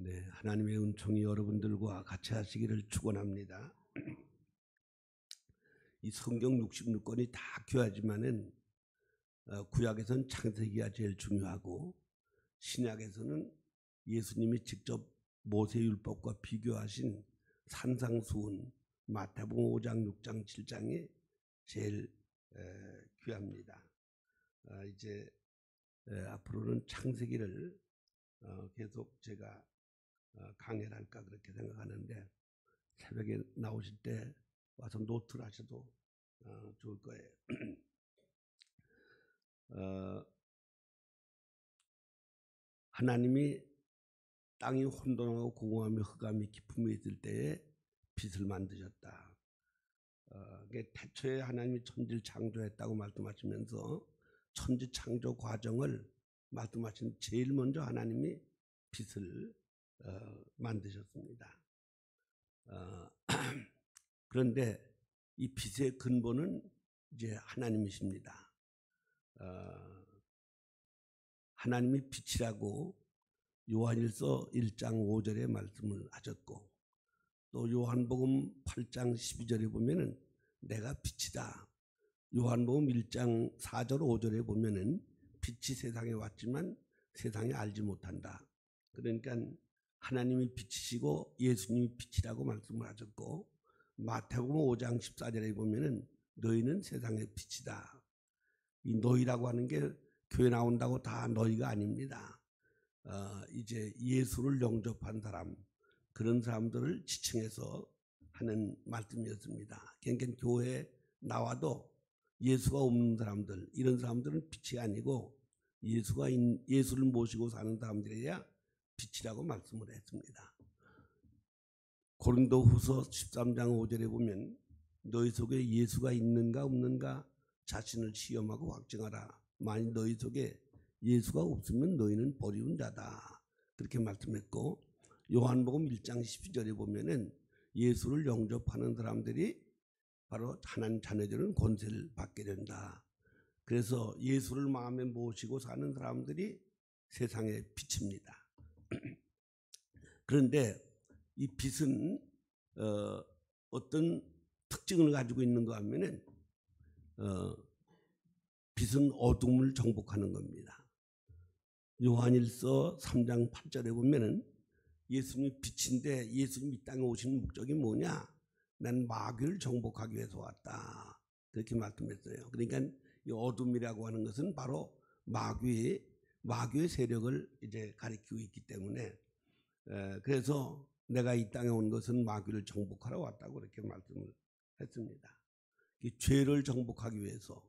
네, 하나님의 은총이 여러분들과 같이 하시기를 축원합니다. 이 성경 66권이 다 귀하지만은 구약에서는 창세기가 제일 중요하고 신약에서는 예수님이 직접 모세율법과 비교하신 산상수훈 마태복음 5장, 6장, 7장이 제일 귀합니다. 이제 앞으로는 창세기를 계속 제가 강의를 할까 그렇게 생각하는데 새벽에 나오실 때 와서 노트를 하셔도 좋을 거예요. 하나님이 땅이 혼돈하고 공허하며 흑암이 깊음에 있을 때에 빛을 만드셨다. 태초에 하나님이 천지를 창조했다고 말씀하시면서 천지 창조 과정을 말씀하신 제일 먼저 하나님이 빛을 만드셨습니다. 그런데 이 빛의 근본은 이제 하나님이십니다. 하나님이 빛이라고 요한일서 1장 5절에 말씀을 하셨고 또 요한복음 8장 12절에 보면은 내가 빛이다. 요한복음 1장 4절 5절에 보면은 빛이 세상에 왔지만 세상이 알지 못한다. 그러니까 하나님이 빛이시고 예수님이 빛이라고 말씀을 하셨고 마태복음 5장 14절에 보면은 너희는 세상의 빛이다. 이 너희라고 하는 게 교회 나온다고 다 너희가 아닙니다. 이제 예수를 영접한 사람 그런 사람들을 지칭해서 하는 말씀이었습니다. 그러니까 교회에 나와도 예수가 없는 사람들 이런 사람들은 빛이 아니고 예수를 모시고 사는 사람들이야 빛이라고 말씀을 했습니다. 고린도후서 13장 5절에 보면 너희 속에 예수가 있는가 없는가 자신을 시험하고 확증하라. 만일 너희 속에 예수가 없으면 너희는 버리운 자다. 그렇게 말씀했고 요한복음 1장 12절에 보면은 예수를 영접하는 사람들이 바로 하나님 자녀들은 권세를 받게 된다. 그래서 예수를 마음에 모시고 사는 사람들이 세상의 빛입니다. 그런데 이 빛은 어떤 특징을 가지고 있는가 하면은 빛은 어둠을 정복하는 겁니다. 요한일서 3장 8절에 보면은 예수님이 빛인데 예수님이 이 땅에 오신 목적이 뭐냐? 난 마귀를 정복하기 위해서 왔다. 그렇게 말씀했어요. 그러니까 이 어둠이라고 하는 것은 바로 마귀의 세력을 이제 가리키고 있기 때문에 그래서 내가 이 땅에 온 것은 마귀를 정복하러 왔다고 그렇게 말씀을 했습니다. 이 죄를 정복하기 위해서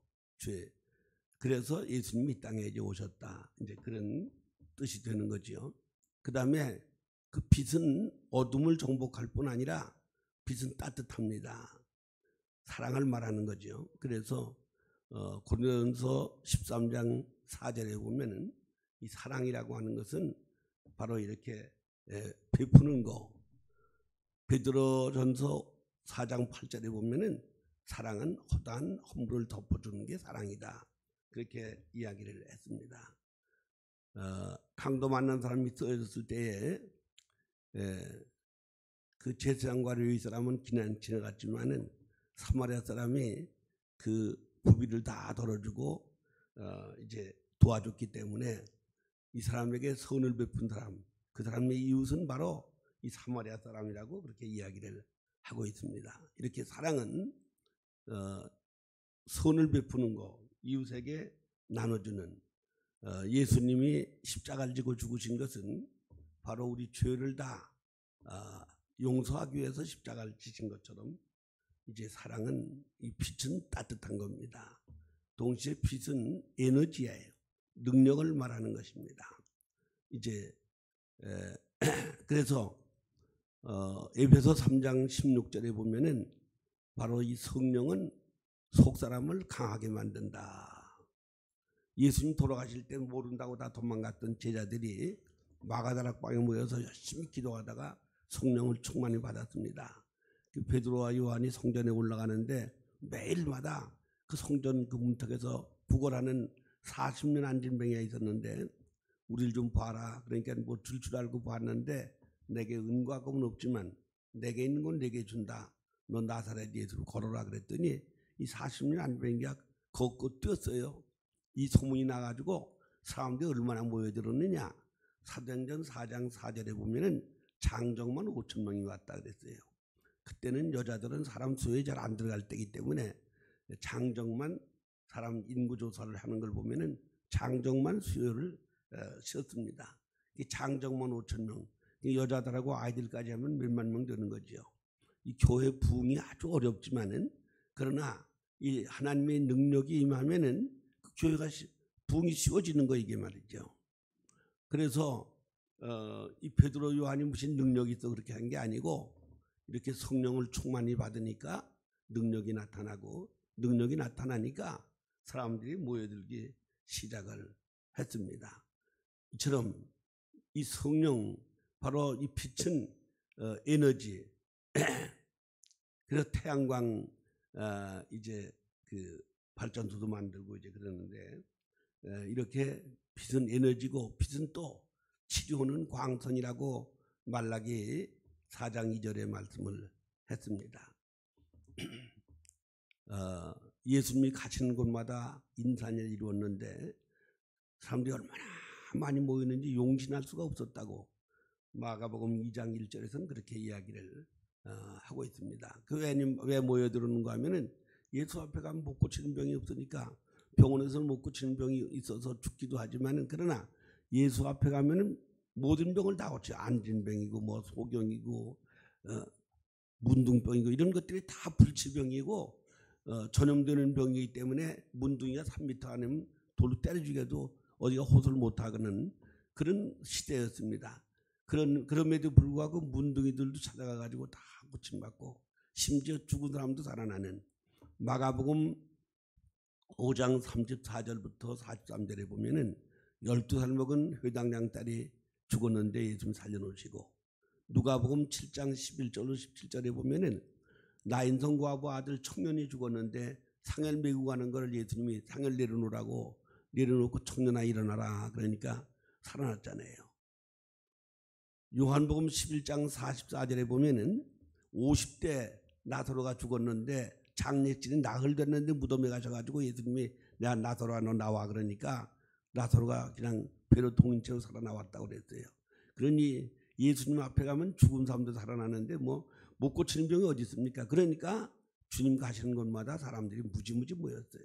그래서 예수님이 이 땅에 이제 오셨다. 이제 그런 뜻이 되는 거죠. 그 다음에 그 빛은 어둠을 정복할 뿐 아니라 빛은 따뜻합니다. 사랑을 말하는 거죠. 그래서 고린도전서 13장 4절에 보면은 이 사랑이라고 하는 것은 바로 이렇게 베푸는 거. 베드로전서 4장 8절에 보면은 사랑은 허다한 허물을 덮어주는 게 사랑이다. 그렇게 이야기를 했습니다. 강도 만난 사람이 쓰여졌을 때에 그 제사장과 레위 사람은 지나갔지만은 사마리아 사람이 그 부비를 다 덜어주고 이제 도와줬기 때문에 이 사람에게 선을 베푼 사람, 그 사람의 이웃은 바로 이 사마리아 사람이라고 그렇게 이야기를 하고 있습니다. 이렇게 사랑은 선을 베푸는 거, 이웃에게 나눠주는 예수님이 십자가를 지고 죽으신 것은 바로 우리 죄를 다 용서하기 위해서 십자가를 지신 것처럼 이제 사랑은 이 빛은 따뜻한 겁니다. 동시에 빛은 에너지예요. 능력을 말하는 것입니다. 이제 그래서 에베소 3장 16절에 보면은 바로 이 성령은 속사람을 강하게 만든다. 예수님 돌아가실 때 모른다고 다 도망갔던 제자들이 마가다락방에 모여서 열심히 기도하다가 성령을 충만히 받았습니다. 베드로와 요한이 성전에 올라가는데 매일마다 그 성전 그 문턱에서 구걸하는 40년 앉은 병이가 있었는데 우리를 좀 봐라. 그러니까 뭐 줄 줄 알고 봤는데 내게 은과 금은 없지만 내게 있는 건 내게 준다. 너 나사렛 예수를 걸어라 그랬더니 이 40년 안 된 게 걷고 뛰었어요. 이 소문이 나가지고 사람들이 얼마나 모여들었느냐. 사도행전 4장 4절에 보면은 장정만 5천 명이 왔다 그랬어요. 그때는 여자들은 사람 수에 잘 안 들어갈 때이기 때문에 장정만 사람 인구 조사를 하는 걸 보면은 장정만 수요를 쉬었습니다. 장정만 5천 명, 여자들하고 아이들까지 하면 몇만 명 되는 거죠. 이 교회 부흥이 아주 어렵지만은 그러나 이 하나님의 능력이 임하면은 그 교회가 부흥이 쉬워지는 거 이게 말이죠. 그래서 이 베드로 요한이 무슨 능력이 있어 그렇게 한 게 아니고 이렇게 성령을 충만히 받으니까 능력이 나타나고 능력이 나타나니까 사람들이 모여들기 시작을 했습니다. 이처럼 이 성령 바로 이 빛은 에너지 그래서 태양광 이제 그 발전소도 만들고 이제 그러는데 이렇게 빛은 에너지고 빛은 또 치료하는 광선이라고 말라기 4장 2절에 말씀을 했습니다. 예수님이 가시는 곳마다 인산을 이루었는데 사람들이 얼마나 많이 모이는지 용신할 수가 없었다고 마가복음 2장 1절에서는 그렇게 이야기를 하고 있습니다. 그 왜 모여들었는가 하면은 예수 앞에 가면 못 고치는 병이 없으니까 병원에서는 못 고치는 병이 있어서 죽기도 하지만은 그러나 예수 앞에 가면은 모든 병을 다 고쳐. 안진병이고 뭐 소경이고 문둥병이고 이런 것들이 다 불치병이고 전염되는 병이기 때문에 문둥이가 3m 안에는 돌로 때려 죽여도 어디가 호소를 못하는 그런 시대였습니다. 그럼에도 불구하고 문둥이들도 찾아가 가지고 다 고침받고 심지어 죽은 사람도 살아나는 마가복음 5장 34절부터 43절에 보면은 12살 먹은 회당장 딸이 죽었는데 예수님 살려놓으시고 누가복음 7장 11절로 17절에 보면은 나인성 과부 아들 청년이 죽었는데 상을 메고 가는 걸 예수님이 상을 내려놓으라고 내려놓고 청년아 일어나라 그러니까 살아났잖아요. 요한복음 11장 44절에 보면은 50대 나사로가 죽었는데 장례식이 나흘 됐는데 무덤에 가셔가지고 예수님이 야 나사로야 너 나와 그러니까 나사로가 그냥 배로 동인체로 살아나왔다고 그랬어요. 그러니 예수님 앞에 가면 죽은 사람도 살아나는데 뭐 못 고치는 병이 어디 있습니까? 그러니까 주님 가시는 곳마다 사람들이 무지무지 모였어요.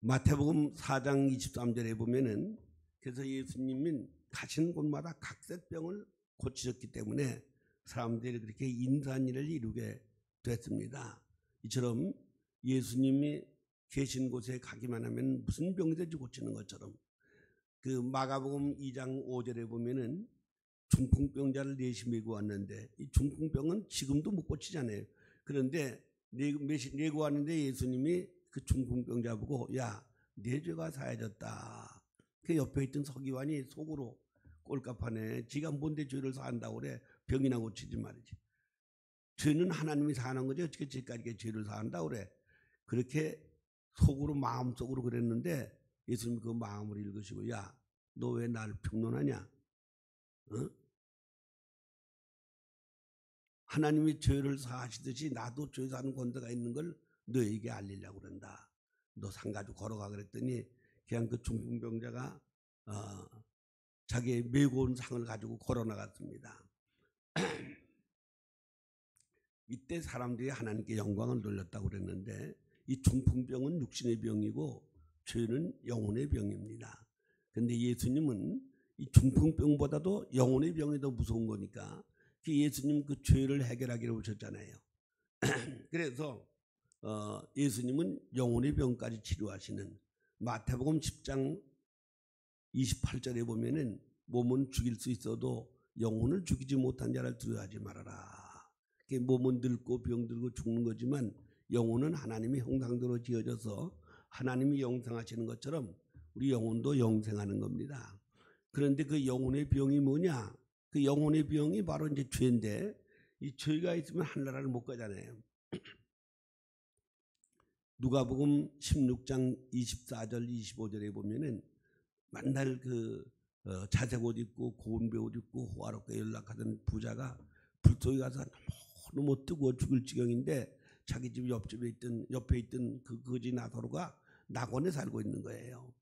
마태복음 4장 23절에 보면은 그래서 예수님은 가시는 곳마다 각색병을 고치셨기 때문에 사람들이 그렇게 인사한 일을 이루게 됐습니다. 이처럼 예수님이 계신 곳에 가기만 하면 무슨 병이든지 고치는 것처럼 그 마가복음 2장 5절에 보면은 중풍병자를 넷이 메고 왔는데 이 중풍병은 지금도 못 고치잖아요. 그런데 메고 왔는데 예수님이 그 중풍병자 보고 야, 내 죄가 사해졌다. 그 옆에 있던 서기관이 속으로 꼴값하네. 지가 뭔데 죄를 사한다고 그래. 병이나 고치지 말이지. 죄는 하나님이 사하는 거지 어떻게 지금까지 죄를 사한다고 그래. 그렇게 속으로 마음속으로 그랬는데 예수님이 그 마음을 읽으시고 야, 너 왜 나를 평론하냐? 하나님이 죄를 사하시듯이 나도 죄 사는 권세가 있는 걸 너에게 알리려고 그런다. 너 산 가지고 걸어가 그랬더니 그냥 그 중풍병자가 자기의 메고 온 상을 가지고 걸어 나갔습니다. 이때 사람들이 하나님께 영광을 돌렸다고 그랬는데 이 중풍병은 육신의 병이고 죄는 영혼의 병입니다. 그런데 예수님은 이 중풍병보다도 영혼의 병이 더 무서운 거니까 예수님 그 죄를 해결하기로 오셨잖아요. 그래서 예수님은 영혼의 병까지 치료하시는 마태복음 10장 28절에 보면은 몸은 죽일 수 있어도 영혼을 죽이지 못한 자를 두려워하지 말아라. 몸은 늙고 병들고 죽는 거지만 영혼은 하나님의 형상대로 지어져서 하나님이 영생하시는 것처럼 우리 영혼도 영생하는 겁니다. 그런데 그 영혼의 병이 뭐냐? 그 영혼의 병이 바로 이제 죄인데 이 죄가 있으면 하늘나라를 못 가잖아요. 누가복음 16장 24절 25절에 보면은 맨날 그 자색 옷 입고 고운 배옷 입고 호화롭게 연락하던 부자가 불 속에 가서 너무 뜨거워 죽을 지경인데 자기 집 옆에 있던 그 거지 나사로가 낙원에 살고 있는 거예요.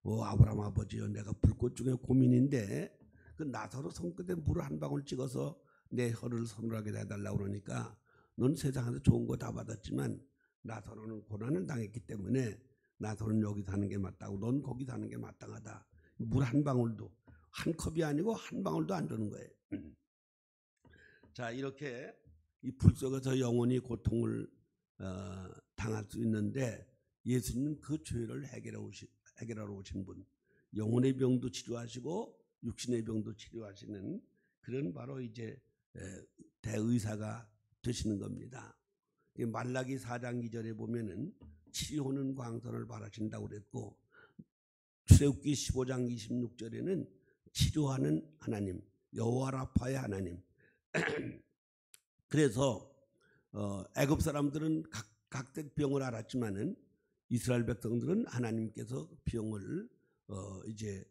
아브라함 아버지요, 내가 불꽃 중에 고민인데 그 나사로 손끝에 물을 한 방울 찍어서 내 혀를 서늘하게 해달라고 그러니까 넌 세상에서 좋은 거 다 받았지만 나사로는 고난을 당했기 때문에 나사로는 여기 사는 게 맞다고, 넌 거기 사는 게 마땅하다. 물 한 방울도, 한 컵이 아니고 한 방울도 안 주는 거예요. 자, 이렇게 이 불 속에서 영원히 고통을 당할 수 있는데 예수님은 그 죄를 해결하러 오신 분, 영혼의 병도 치료하시고 육신의 병도 치료하시는 그런 바로 이제 대의사가 되시는 겁니다. 말라기 4장 2절에 보면은 치료하는 광선을 바라신다고 그랬고, 출애굽기 15장 26절에는 치료하는 하나님, 여호와 라파의 하나님. 그래서 애굽 사람들은 각색 병을 알았지만은 이스라엘 백성들은 하나님께서 병을 이제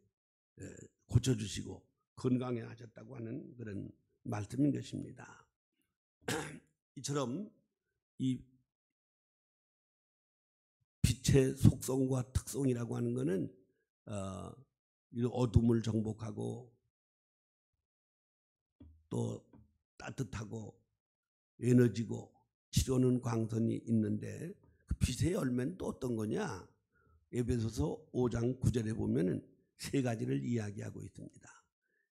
고쳐주시고 건강해 하셨다고 하는 그런 말씀인 것입니다. 이처럼 이 빛의 속성과 특성이라고 하는 것은 어둠을 정복하고 또 따뜻하고 에너지고 치료는 광선이 있는데 그 빛의 열매는 또 어떤 거냐? 에베소서 5장 9절에 보면은 세 가지를 이야기하고 있습니다.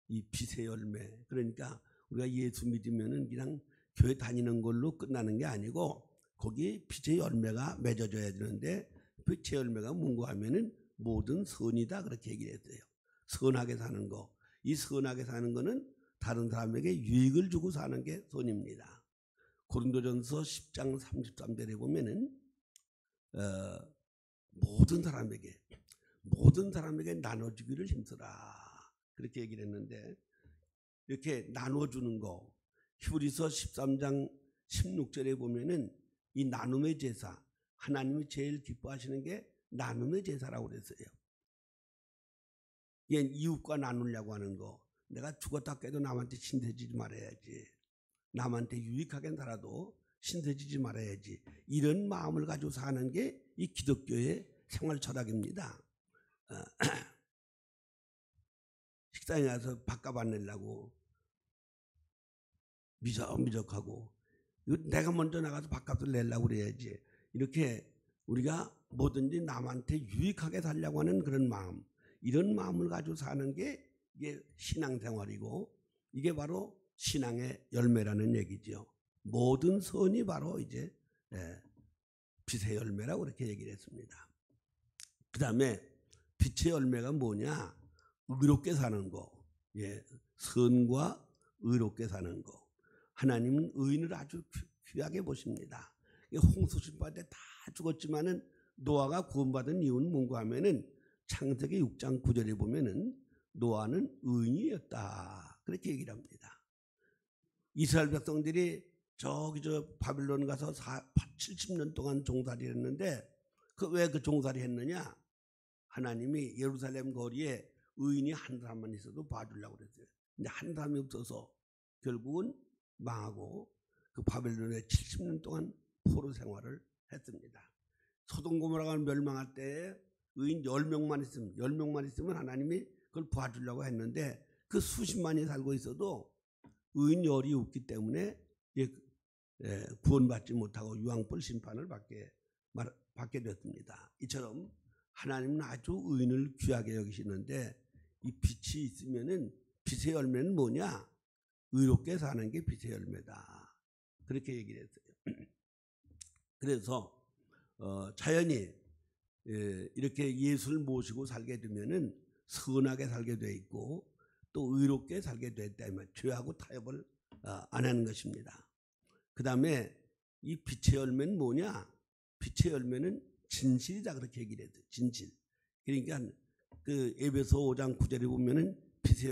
이 빛의 열매, 그러니까 우리가 예수 믿으면은 그냥 교회 다니는 걸로 끝나는 게 아니고 거기에 빛의 열매가 맺어져야 되는데 빛의 열매가 뭔가 하면은 모든 선이다 그렇게 얘기를 했어요. 선하게 사는 거. 이 선하게 사는 거는 다른 사람에게 유익을 주고 사는 게 선입니다. 고린도전서 10장 33절에 보면은 모든 사람에게 나눠주기를 힘쓰라 그렇게 얘기를 했는데 이렇게 나눠주는 거, 히브리서 13장 16절에 보면은 이 나눔의 제사, 하나님이 제일 기뻐하시는 게 나눔의 제사라고 그랬어요. 이게 이웃과 나누려고 하는 거, 내가 죽었다 깨도 남한테 신세지지 말아야지, 남한테 유익하게 살아도 신세지지 말아야지, 이런 마음을 가지고 사는 게 이 기독교의 생활 철학입니다. 식당에 가서 밥값 안 내려고 미적미적하고 내가 먼저 나가서 밥값을 내려고 그래야지, 이렇게 우리가 뭐든지 남한테 유익하게 살려고 하는 그런 마음, 이런 마음을 가지고 사는 게 이게 신앙생활이고 이게 바로 신앙의 열매라는 얘기죠. 모든 선이 바로 이제 빛의 열매라고 그렇게 얘기를 했습니다. 그 다음에 빛의 열매가 뭐냐? 의롭게 사는 거, 선과 의롭게 사는 거. 하나님은 의인을 아주 귀하게 보십니다. 홍수 심판할 때 다 죽었지만은 노아가 구원받은 이유는 뭔가 하면은 창세기 6장 9절에 보면은 노아는 의인이었다 그렇게 얘기를 합니다. 이스라엘 백성들이 저기 바빌론 가서 70년 동안 종살이를 했는데 왜 그 종살이 했느냐? 하나님이 예루살렘 거리에 의인이 한 사람만 있어도 봐주려고 그랬어요. 근데 한 사람이 없어서 결국은 망하고 그 바벨론에 70년 동안 포로 생활을 했습니다. 소돔 고모라가 멸망할 때 의인 10명만 있으면 하나님이 그걸 봐주려고 했는데 그 수십만이 살고 있어도 의인 열이 없기 때문에 구원받지 못하고 유황불 심판을 받게 됐습니다. 이처럼 하나님은 아주 의인을 귀하게 여기시는데 이 빛이 있으면은 빛의 열매는 뭐냐? 의롭게 사는 게 빛의 열매다 그렇게 얘기를 했어요. 그래서 자연히 이렇게 예수를 모시고 살게 되면은 선하게 살게 돼 있고 또 의롭게 살게 됐다면 죄하고 타협을 안 하는 것입니다. 그 다음에 이 빛의 열매는 뭐냐? 빛의 열매는 진실이다 그렇게 얘기를 했어요. 진실. 그러니까 그 에베소 5장 9절에 보면은 빛의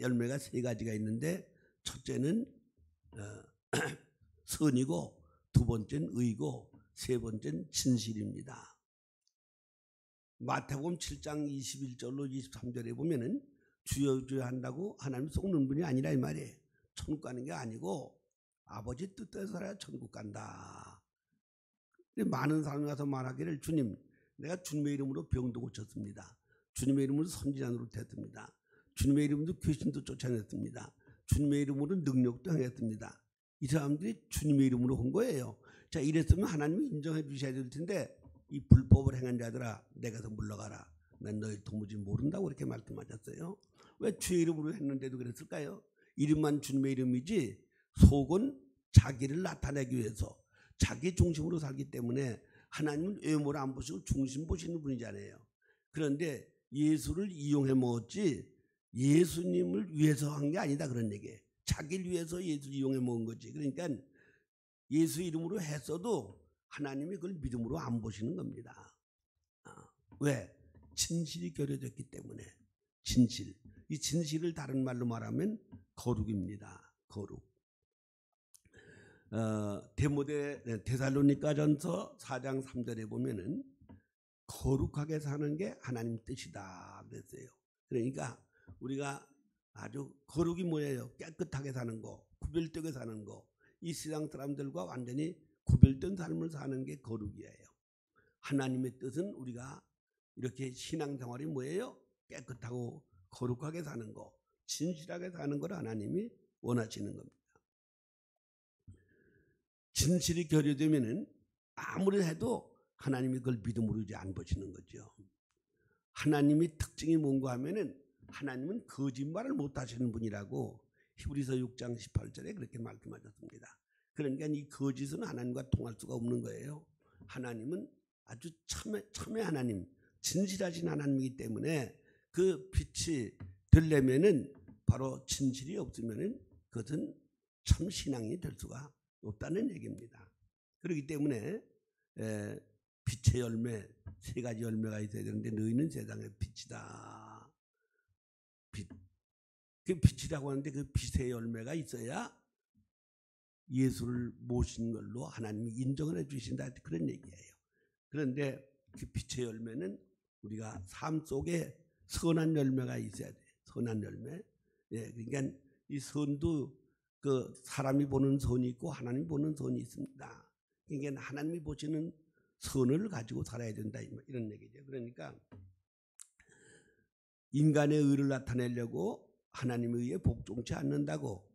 열매가 세 가지가 있는데 첫째는 선이고 두 번째는 의고 세 번째는 진실입니다. 마태복음 7장 21절로 23절에 보면은 주여 주여 한다고 하나님 속는 분이 아니라 이 말이에요. 천국 가는 게 아니고 아버지 뜻대로 살아야 천국 간다. 많은 사람이 와서 말하기를 주님, 내가 주님의 이름으로 병도 고쳤습니다. 주님의 이름으로 선지자로 됐습니다. 주님의 이름으로 귀신도 쫓아냈습니다. 주님의 이름으로 능력도 행했습니다. 이 사람들이 주님의 이름으로 한 거예요. 자, 이랬으면 하나님이 인정해 주셔야 될 텐데 이 불법을 행한 자들아 내가서 물러가라. 난 너희 도무지 모른다고 이렇게 말씀하셨어요. 왜 주의 이름으로 했는데도 그랬을까요? 이름만 주님의 이름이지 속은 자기를 나타내기 위해서 자기 중심으로 살기 때문에 하나님은 외모를 안 보시고 중심 보시는 분이잖아요. 그런데 예수를 이용해 먹었지 예수님을 위해서 한 게 아니다 그런 얘기예요. 자기를 위해서 예수를 이용해 먹은 거지. 그러니까 예수 이름으로 했어도 하나님이 그걸 믿음으로 안 보시는 겁니다. 왜? 진실이 결여됐기 때문에. 진실. 이 진실을 다른 말로 말하면 거룩입니다. 거룩. 데살로니가전서 4장 3절에 보면은 거룩하게 사는 게 하나님 뜻이다 그랬어요. 그러니까 우리가 아주 거룩이 뭐예요? 깨끗하게 사는 거, 구별되게 사는 거. 이 세상 사람들과 완전히 구별된 삶을 사는 게 거룩이에요. 하나님의 뜻은 우리가 이렇게 신앙생활이 뭐예요? 깨끗하고 거룩하게 사는 거, 진실하게 사는 걸 하나님이 원하시는 겁니다. 진실이 결여되면은 아무리 해도 하나님이 그걸 믿음으로 이제 안 보시는 거죠. 하나님의 특징이 뭔가 하면은 하나님은 거짓말을 못 하시는 분이라고 히브리서 6장 18절에 그렇게 말씀하셨습니다. 그러니까 이 거짓은 하나님과 통할 수가 없는 거예요. 하나님은 아주 참의 하나님, 진실하신 하나님이기 때문에 그 빛이 되려면은 바로 진실이 없으면은 그것은 참 신앙이 될 수가 없다는 얘기입니다. 그렇기 때문에 빛의 열매, 세 가지 열매가 있어야 되는데 너희는 세상의 빛이다. 빛. 그 빛이라고 하는데 그 빛의 열매가 있어야 예수를 모신 걸로 하나님이 인정을 해 주신다 그런 얘기예요. 그런데 그 빛의 열매는 우리가 삶 속에 선한 열매가 있어야 돼요. 선한 열매. 예, 그러니까 이 선도 그 사람이 보는 선이 있고 하나님이 보는 선이 있습니다. 그러니까 하나님이 보시는 선을 가지고 살아야 된다 이런 얘기죠. 그러니까 인간의 의를 나타내려고 하나님의 의에 복종치 않는다고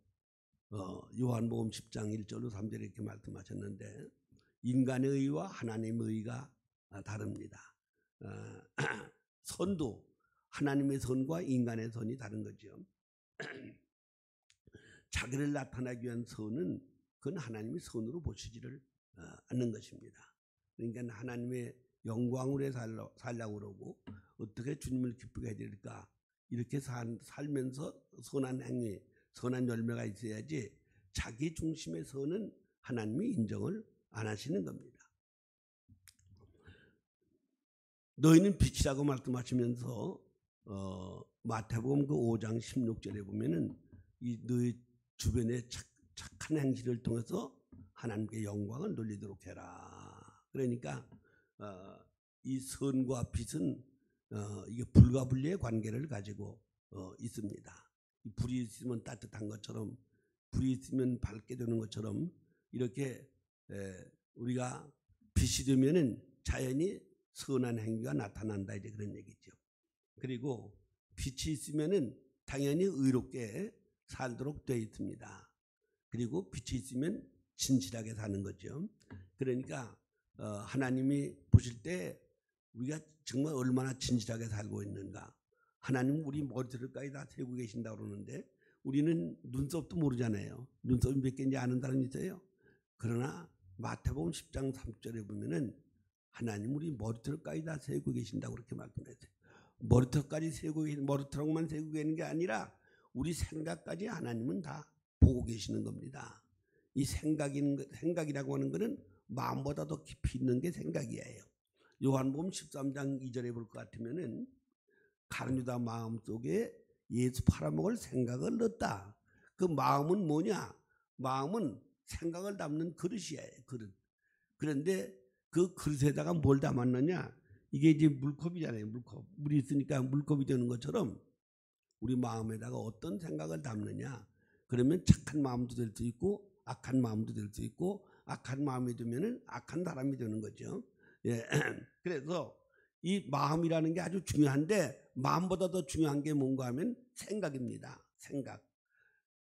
요한복음 10장 1절로 3절에 이렇게 말씀하셨는데 인간의 의와 하나님의 의가 다릅니다. 선도 하나님의 선과 인간의 선이 다른 거죠. 자기를 나타내기 위한 선은 그건 하나님이 선으로 보시지를 않는 것입니다. 그러니까 하나님의 영광으로 살려고 그러고 어떻게 주님을 기쁘게 해드릴까 이렇게 살면서 선한 행위, 선한 열매가 있어야지 자기 중심의 선은 하나님이 인정을 안 하시는 겁니다. 너희는 빛이라고 말씀하시면서 마태복음 그 5장 16절에 보면은 이 너희 주변의 착한 행실을 통해서 하나님께 영광을 돌리도록 해라. 그러니까 이 선과 빛은 이게 불과 분리의 관계를 가지고 있습니다. 이 불이 있으면 따뜻한 것처럼 불이 있으면 밝게 되는 것처럼 이렇게 우리가 빛이 되면은 자연히 선한 행위가 나타난다 이제 그런 얘기죠. 그리고 빛이 있으면은 당연히 의롭게 살도록 되어 있습니다. 그리고 빛이 있으면 진실하게 사는 거죠. 그러니까 하나님이 보실 때 우리가 정말 얼마나 진실하게 살고 있는가. 하나님은 우리 머리털까지 다 세고 계신다고 그러는데 우리는 눈썹도 모르잖아요. 눈썹이 몇 개인지 아는 사람이 있어요. 그러나 마태복음 10장 3절에 보면은 하나님 우리 머리털까지 다 세고 계신다고 그렇게 말씀했어요. 머리털까지 세고 머리털만 세고 계시는 게 아니라 우리 생각까지 하나님은 다 보고 계시는 겁니다. 이 생각이라고 하는 것은 마음보다 더 깊이 있는 게 생각이에요. 요한복음 13장 2절에 볼 것 같으면은 가룟유다 마음속에 예수 팔아먹을 생각을 넣었다. 그 마음은 뭐냐? 마음은 생각을 담는 그릇이에요. 그릇. 그런데 그 그릇에다가 뭘 담았느냐? 이게 이제 물컵이잖아요. 물컵. 물이 있으니까 물컵이 되는 것처럼 우리 마음에다가 어떤 생각을 담느냐. 그러면 착한 마음도 될 수 있고 악한 마음도 될 수 있고 악한 마음이 되면은 악한 사람이 되는 거죠. 예. 그래서 이 마음이라는 게 아주 중요한데 마음보다 더 중요한 게 뭔가 하면 생각입니다. 생각.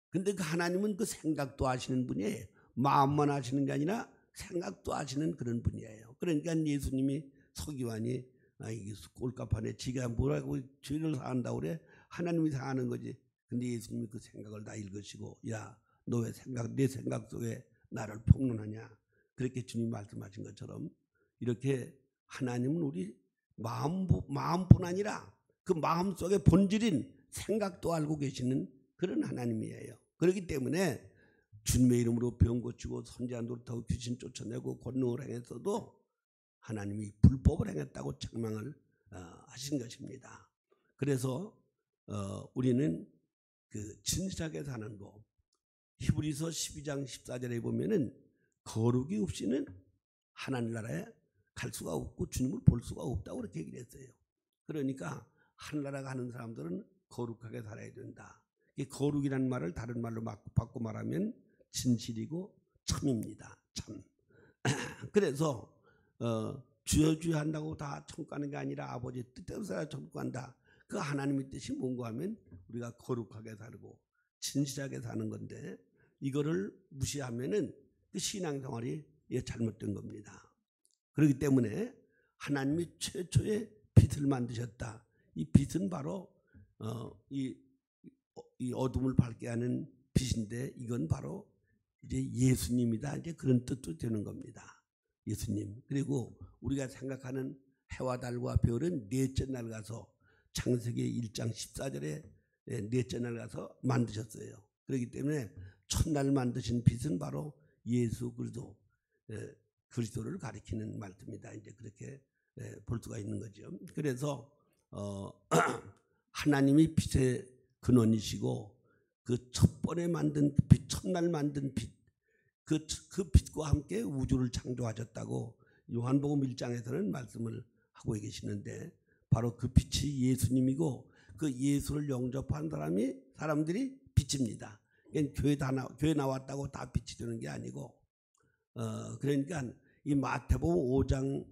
근데 그 하나님은 그 생각도 아시는 분이에요. 마음만 아시는 게 아니라 생각도 아시는 그런 분이에요. 그러니까 예수님이 서기관이 이게 꼴값하네. 지가 뭐라고 죄를 사한다고 그래. 하나님이 사하는 거지. 근데 예수님이 그 생각을 다 읽으시고 야, 너 왜 내 생각 속에 나를 평론하냐. 그렇게 주님이 말씀하신 것처럼 이렇게 하나님은 우리 마음뿐 아니라 그 마음 속의 본질인 생각도 알고 계시는 그런 하나님이에요. 그렇기 때문에 주님의 이름으로 병 고치고 선지자 노릇하고 귀신 쫓아내고 권능을 행했어도 하나님이 불법을 행했다고 책망을 하신 것입니다. 그래서 우리는 그 진실하게 사는 법, 히브리서 12장 14절에 보면은 거룩이 없이는 하나님 나라에 갈 수가 없고 주님을 볼 수가 없다고 그렇게 얘기를 했어요. 그러니까 하늘나라 가는 사람들은 거룩하게 살아야 된다. 이 거룩이라는 말을 다른 말로 바꿔 말하면 진실이고 참입니다. 참. 그래서 주여 주여 한다고 다 천국 가는 게 아니라 아버지 뜻대로 살아 천국 간다. 그 하나님의 뜻이 뭔가 하면 우리가 거룩하게 살고 진실하게 사는 건데 이거를 무시하면은 그 신앙생활이 잘못된 겁니다. 그렇기 때문에 하나님이 최초의 빛을 만드셨다. 이 빛은 바로 이 어둠을 밝게 하는 빛인데 이건 바로 이제 예수님이다. 이제 그런 뜻도 되는 겁니다. 예수님. 그리고 우리가 생각하는 해와 달과 별은 넷째 날 가서 창세기 1장 14절에 넷째 날 가서 만드셨어요. 그렇기 때문에 첫날 만드신 빛은 바로 예수 그리스도를 가리키는 말씀입니다. 이제 그렇게 볼 수가 있는 거죠. 그래서 하나님이 빛의 근원이시고 그 첫 번에 만든 빛, 첫날 만든 빛, 그 빛과 함께 우주를 창조하셨다고 요한복음 1장에서는 말씀을 하고 계시는데 바로 그 빛이 예수님이고 그 예수를 영접한 사람들이 빛입니다. 교회 나왔다고 다 빛이 되는 게 아니고 그러니까 이 마태복음 5장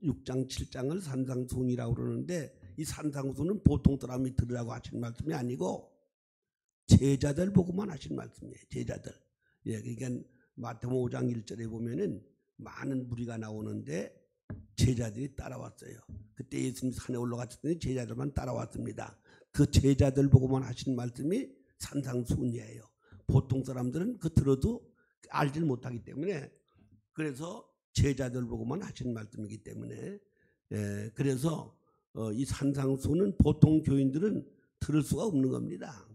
6장 7장을 산상수훈이라고 그러는데 이 산상수훈은 보통 사람이 들으라고 하신 말씀이 아니고 제자들 보고만 하신 말씀이에요. 제자들. 예, 그러니까 마태복음 5장 1절에 보면은 많은 무리가 나오는데 제자들이 따라왔어요. 그때 예수님 산에 올라갔더니 제자들만 따라왔습니다. 그 제자들 보고만 하신 말씀이 산상수훈이에요. 보통 사람들은 그 들어도 알지 못하기 때문에 그래서 제자들 보고만 하신 말씀이기 때문에 그래서 이 산상수훈은 보통 교인들은 들을 수가 없는 겁니다.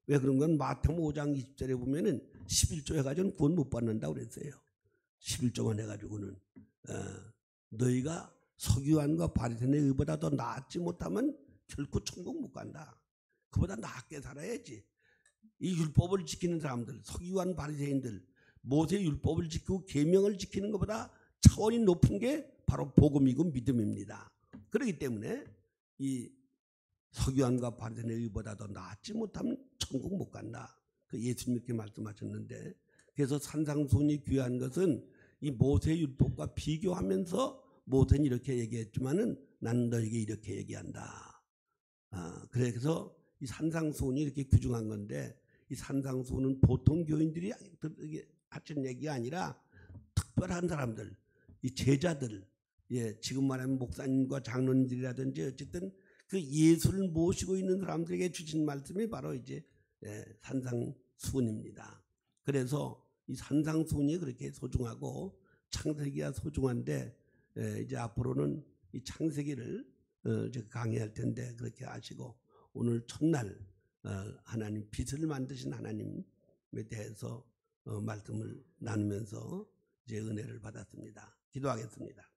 왜 그런 건 마태복음 5장 20절에 보면은 11조 해가지고는 구원 못 받는다고 그랬어요. 11조만 해가지고는 너희가 서기관과 바리새인의 의보다 더 낫지 못하면 결코 천국 못 간다. 그보다 낫게 살아야지. 이 율법을 지키는 사람들, 서기관 바리새인들, 모세 율법을 지키고 계명을 지키는 것보다 차원이 높은 게 바로 복음이고 믿음입니다. 그렇기 때문에 이 서기관과 바리새인의 의보다 더 낫지 못하면 천국 못 간다. 그 예수님 이렇게 말씀하셨는데 그래서 산상수훈이 귀한 것은 이 모세 율법과 비교하면서 모세는 이렇게 얘기했지만은 나는 너에게 이렇게 얘기한다. 그래서 이 산상수훈이 이렇게 귀중한 건데 이 산상수훈은 보통 교인들이 하는 얘기가 아니라 특별한 사람들, 이 제자들, 지금 말하면 목사님과 장로님들이라든지 어쨌든 그 예수를 모시고 있는 사람들에게 주신 말씀이 바로 이제 산상수훈입니다. 그래서 이 산상수훈이 그렇게 소중하고 창세기가 소중한데 이제 앞으로는 이 창세기를 강의할 텐데 그렇게 하시고 오늘 첫날 하나님 빛을 만드신 하나님에 대해서 말씀을 나누면서 이제 은혜를 받았습니다. 기도하겠습니다.